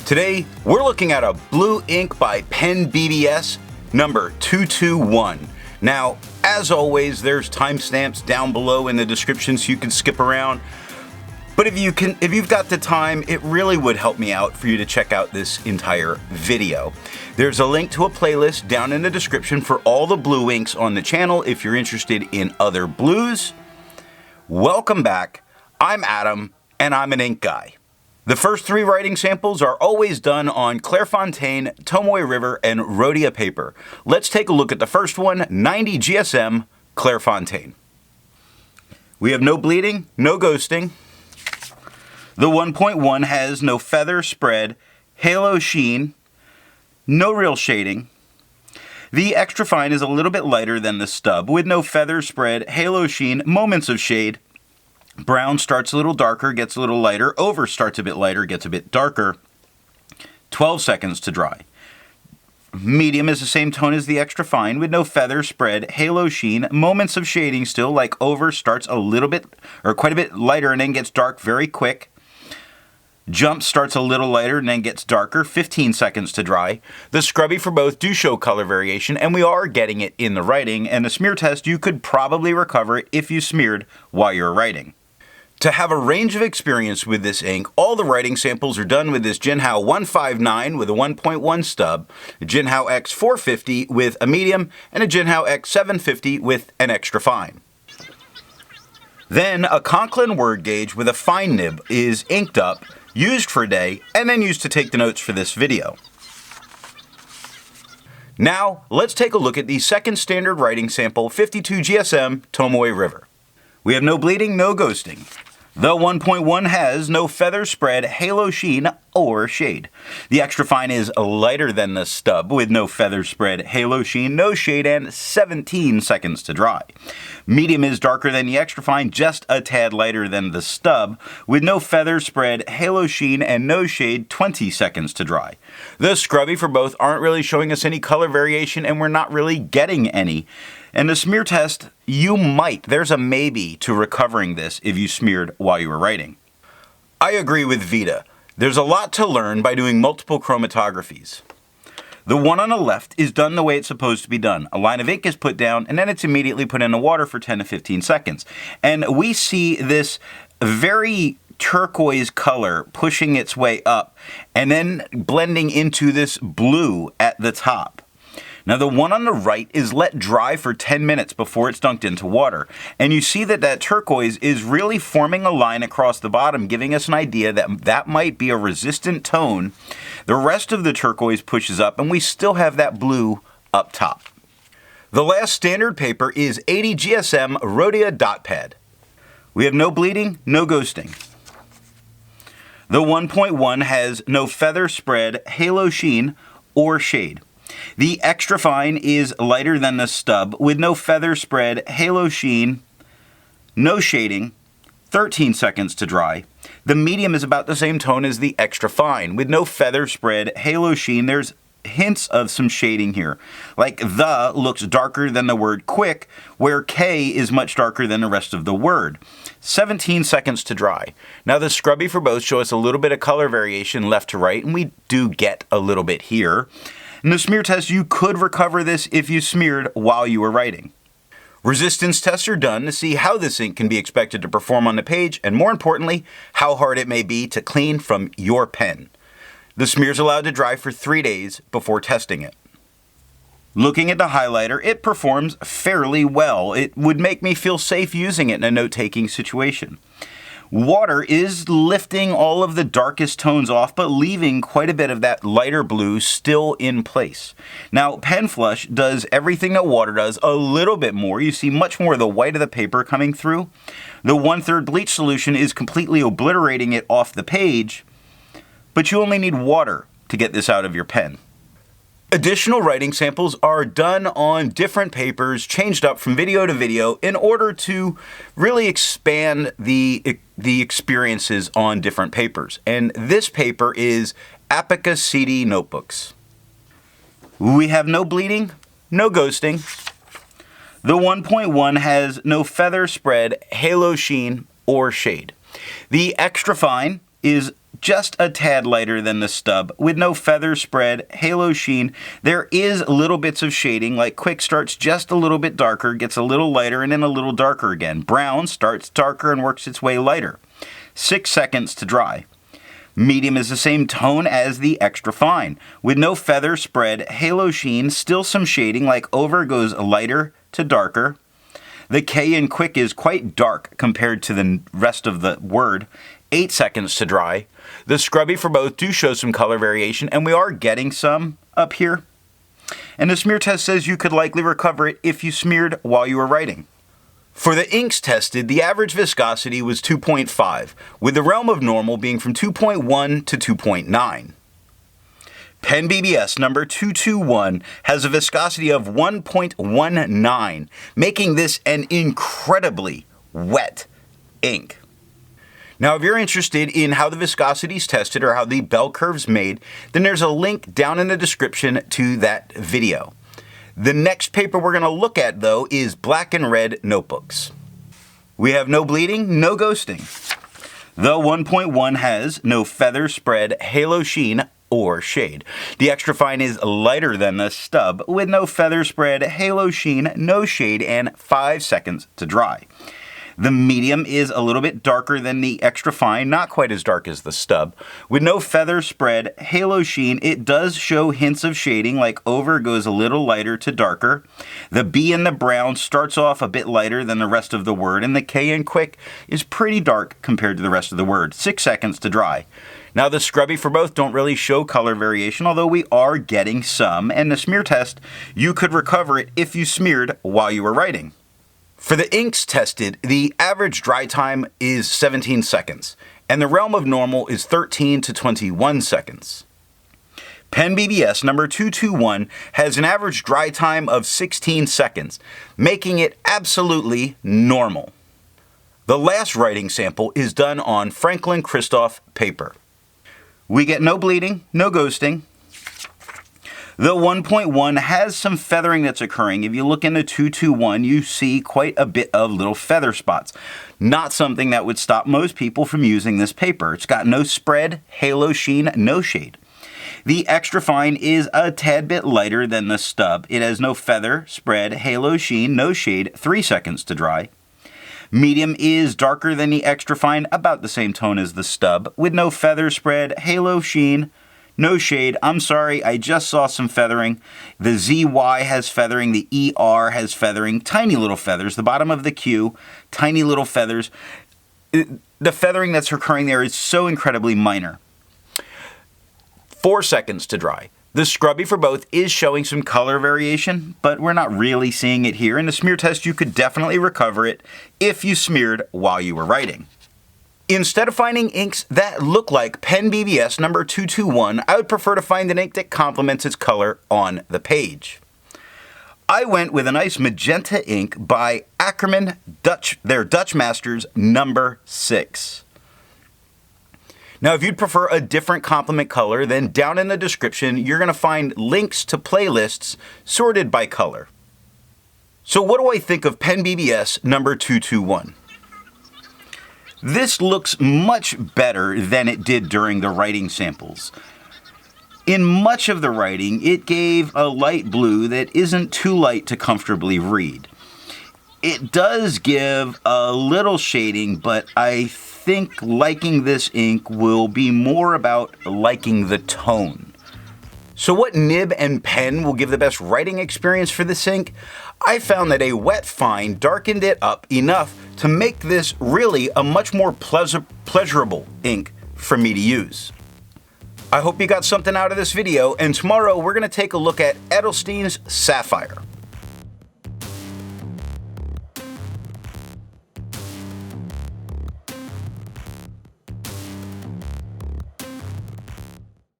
Today, we're looking at a blue ink by PensBBS number 221. Now, as always, there's timestamps down below in the description so you can skip around. But if you've got the time, it really would help me out for you to check out this entire video. There's a link to a playlist down in the description for all the blue inks on the channel if you're interested in other blues. Welcome back. I'm Adam, and I'm an ink guy. The first three writing samples are always done on Clairfontaine, Tomoe River, and Rhodia paper. Let's take a look at the first one, 90 GSM Clairfontaine. We have no bleeding, no ghosting. The 1.1 has no feather spread, halo sheen, no real shading. The extra fine is a little bit lighter than the stub with no feather spread, halo sheen, moments of shade. Brown starts a little darker, gets a little lighter. Over starts a bit lighter, gets a bit darker. 12 seconds to dry. Medium is the same tone as the extra fine with no feather spread, halo sheen, moments of shading still, like over starts a little bit, or quite a bit lighter and then gets dark very quick. Jump starts a little lighter and then gets darker, 15 seconds to dry. The scrubby for both do show color variation, and we are getting it in the writing, and the smear test you could probably recover it if you smeared while you're writing. To have a range of experience with this ink, all the writing samples are done with this Jinhao 159 with a 1.1 stub, a Jinhao X 450 with a medium, and a Jinhao X 750 with an extra fine. Then a Conklin word gauge with a fine nib is inked up, used for a day, and then used to take the notes for this video. Now, let's take a look at the second standard writing sample, 52 GSM Tomoe River. We have no bleeding, no ghosting. The 1.1 has no feather spread, halo sheen, or shade. The extra fine is lighter than the stub with no feather spread, halo sheen, no shade, and 17 seconds to dry. Medium is darker than the extra fine, just a tad lighter than the stub with no feather spread, halo sheen, and no shade, 20 seconds to dry. The scrubby for both aren't really showing us any color variation, and we're not really getting any. And the smear test, there's a maybe to recovering this if you smeared while you were writing. I agree with Vita. There's a lot to learn by doing multiple chromatographies. The one on the left is done the way it's supposed to be done. A line of ink is put down and then it's immediately put in the water for 10 to 15 seconds. And we see this very turquoise color pushing its way up and then blending into this blue at the top. Now the one on the right is let dry for 10 minutes before it's dunked into water. And you see that turquoise is really forming a line across the bottom, giving us an idea that that might be a resistant tone. The rest of the turquoise pushes up and we still have that blue up top. The last standard paper is 80 GSM Rhodia dot pad. We have no bleeding, no ghosting. The 1.1 has no feather spread, halo sheen, or shade. The extra fine is lighter than the stub with no feather spread, halo sheen, no shading, 13 seconds to dry. The medium is about the same tone as the extra fine with no feather spread, halo sheen. There's hints of some shading here. Like the looks darker than the word quick, where K is much darker than the rest of the word. 17 seconds to dry. Now the scrubby for both show us a little bit of color variation left to right, and we do get a little bit here. In the smear test, you could recover this if you smeared while you were writing. Resistance tests are done to see how this ink can be expected to perform on the page, and more importantly, how hard it may be to clean from your pen. The smear is allowed to dry for 3 days before testing it. Looking at the highlighter, it performs fairly well. It would make me feel safe using it in a note-taking situation. Water is lifting all of the darkest tones off, but leaving quite a bit of that lighter blue still in place. Now, Pen Flush does everything that water does, a little bit more. You see much more of the white of the paper coming through. The 1/3 bleach solution is completely obliterating it off the page, but you only need water to get this out of your pen. Additional writing samples are done on different papers, changed up from video to video in order to really expand the experiences on different papers. And this paper is Apica CD notebooks. We have no bleeding, no ghosting. The 1.1 has no feather spread, halo sheen, or shade. The extra fine is just a tad lighter than the stub, with no feather spread, halo sheen. There is little bits of shading, like quick starts just a little bit darker, gets a little lighter, and then a little darker again. Brown starts darker and works its way lighter. 6 seconds to dry. Medium is the same tone as the extra fine, with no feather spread, halo sheen, still some shading, like over goes lighter to darker. The K in quick is quite dark compared to the rest of the word. 8 seconds to dry. The scrubby for both do show some color variation, and we are getting some up here. And the smear test says you could likely recover it if you smeared while you were writing. For the inks tested, the average viscosity was 2.5, with the realm of normal being from 2.1 to 2.9. PensBBS number 221 has a viscosity of 1.19, making this an incredibly wet ink. Now, if you're interested in how the viscosity is tested or how the bell curve's made, then there's a link down in the description to that video. The next paper we're going to look at, though, is black and red notebooks. We have no bleeding, no ghosting. The 1.1 has no feather spread, halo sheen, or shade. The extra fine is lighter than the stub, with no feather spread, halo sheen, no shade, and 5 seconds to dry. The medium is a little bit darker than the extra fine, not quite as dark as the stub. With no feather spread, halo sheen, it does show hints of shading, like over goes a little lighter to darker. The B in the brown starts off a bit lighter than the rest of the word, and the K in quick is pretty dark compared to the rest of the word. 6 seconds to dry. Now the scrubby for both don't really show color variation, although we are getting some, and the smear test, you could recover it if you smeared while you were writing. For the inks tested, the average dry time is 17 seconds, and the realm of normal is 13 to 21 seconds. PensBBS number 221 has an average dry time of 16 seconds, making it absolutely normal. The last writing sample is done on Franklin Christoph paper. We get no bleeding, no ghosting. The 1.1 has some feathering that's occurring. If you look in the 221, you see quite a bit of little feather spots. Not something that would stop most people from using this paper. It's got no spread, halo sheen, no shade. The extra fine is a tad bit lighter than the stub. It has no feather, spread, halo sheen, no shade, 3 seconds to dry. Medium is darker than the extra fine, about the same tone as the stub, with no feather spread, halo sheen, no shade. I'm sorry, I just saw some feathering. The ZY has feathering, the ER has feathering, tiny little feathers. The bottom of the Q, tiny little feathers. The feathering that's occurring there is so incredibly minor. 4 seconds to dry. The scrubby for both is showing some color variation, but we're not really seeing it here. In the smear test, you could definitely recover it if you smeared while you were writing. Instead of finding inks that look like PensBBS number 221, I would prefer to find an ink that complements its color on the page. I went with a nice magenta ink by Akkerman, their Dutch Masters number 6. Now, if you'd prefer a different complement color, then down in the description, you're going to find links to playlists sorted by color. So what do I think of PensBBS number 221? This looks much better than it did during the writing samples. In much of the writing, it gave a light blue that isn't too light to comfortably read. It does give a little shading, but I think liking this ink will be more about liking the tone. So what nib and pen will give the best writing experience for this ink? I found that a wet fine darkened it up enough to make this really a much more pleasurable ink for me to use. I hope you got something out of this video, and tomorrow we're going to take a look at Edelstein's Sapphire.